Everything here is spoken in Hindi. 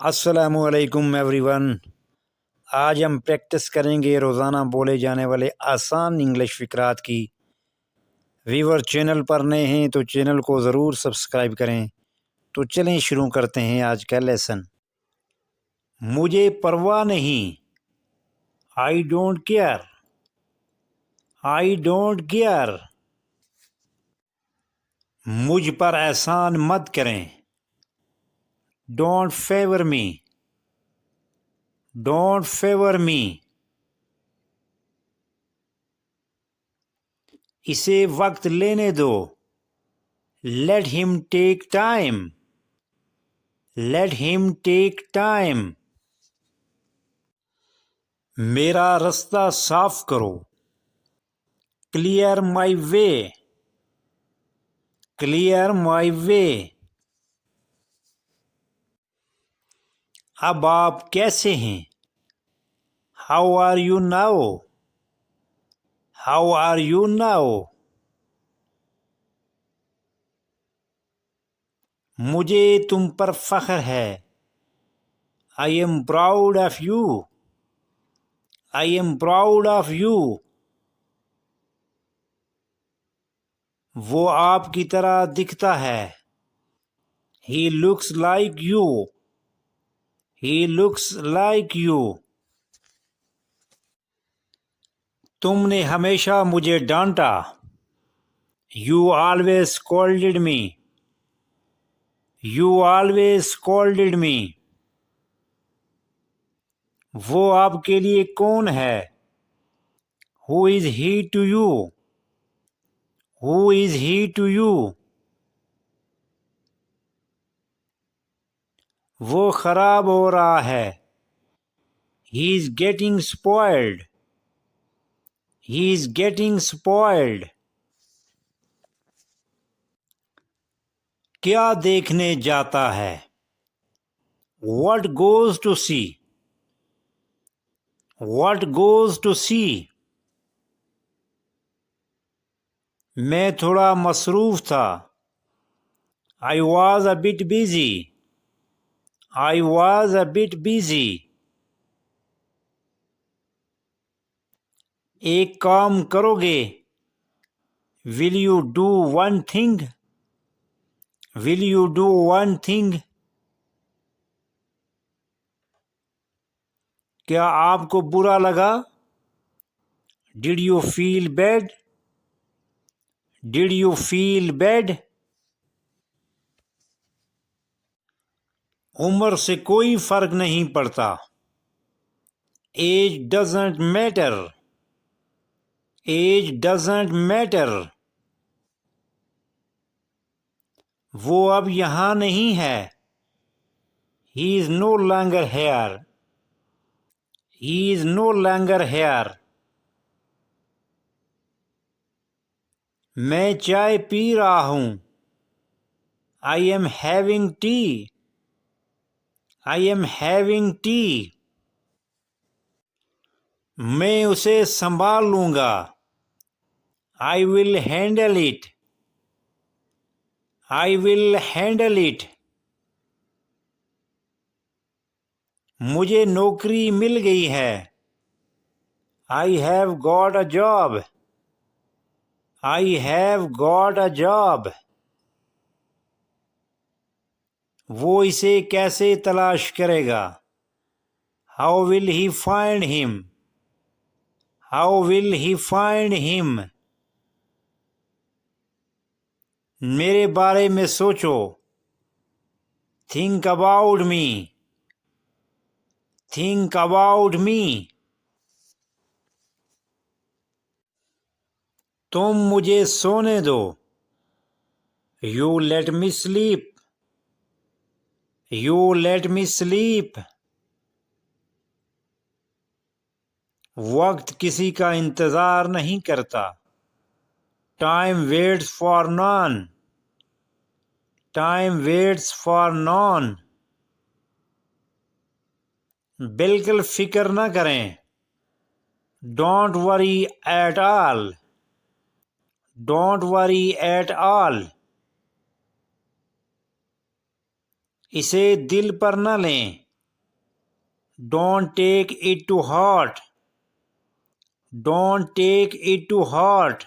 अस्सलामुअलैकुम एवरीवन। आज हम प्रैक्टिस करेंगे रोज़ाना बोले जाने वाले आसान इंग्लिश फ़िक्रात की। व्यूअर चैनल पर नए हैं तो चैनल को ज़रूर सब्सक्राइब करें। तो चलें शुरू करते हैं आज का लेसन। मुझे परवाह नहीं, I don't care. I don't care. मुझ पर एहसान मत करें, don't favour me. Don't favour me. इसे वक्त लेने दो, let him take time. Let him take time. मेरा रास्ता साफ करो, clear my way. Clear my वे। अब आप कैसे हैं, how are you now. How are you now. मुझे तुम पर फख्र है, I am proud of you. I am proud of you. वो आपकी तरह दिखता है, he looks like you. He looks like you. तुमने हमेशा मुझे डांटा, you always scolded me. You always scolded me. वो आपके लिए कौन है, who is he to you. Who is he to you. वो खराब हो रहा है, he is getting spoiled. He is getting spoiled. क्या देखने जाता है, what goes to see. What goes to see. मैं थोड़ा मसरूफ था, I was a bit busy. I was a bit busy. एक काम करोगे, will you do one thing. Will you do one thing. क्या आपको बुरा लगा, did you feel bad. Did you feel bad. उम्र से कोई फर्क नहीं पड़ता, age doesn't matter. As doesn't matter. वो अब यहाँ नहीं है, he is no longer here. He is no longer here. मैं चाय पी रहा हूं, I am having tea. I am having tea. मैं उसे संभाल लूंगा, I will handle it. I will handle it. मुझे नौकरी मिल गई है, I have got a job. I have got a job. वो इसे कैसे तलाश करेगा, how will he find him. How will he find him. मेरे बारे में सोचो, think about me. Think about me. तुम मुझे सोने दो, you let me sleep. You let me sleep. वक्त किसी का इंतजार नहीं करता, time waits for none. Time waits for none. बिल्कुल फिक्र न करें, don't worry at all. Don't worry at all. इसे दिल पर न लें, don't take it to heart, don't take it to heart.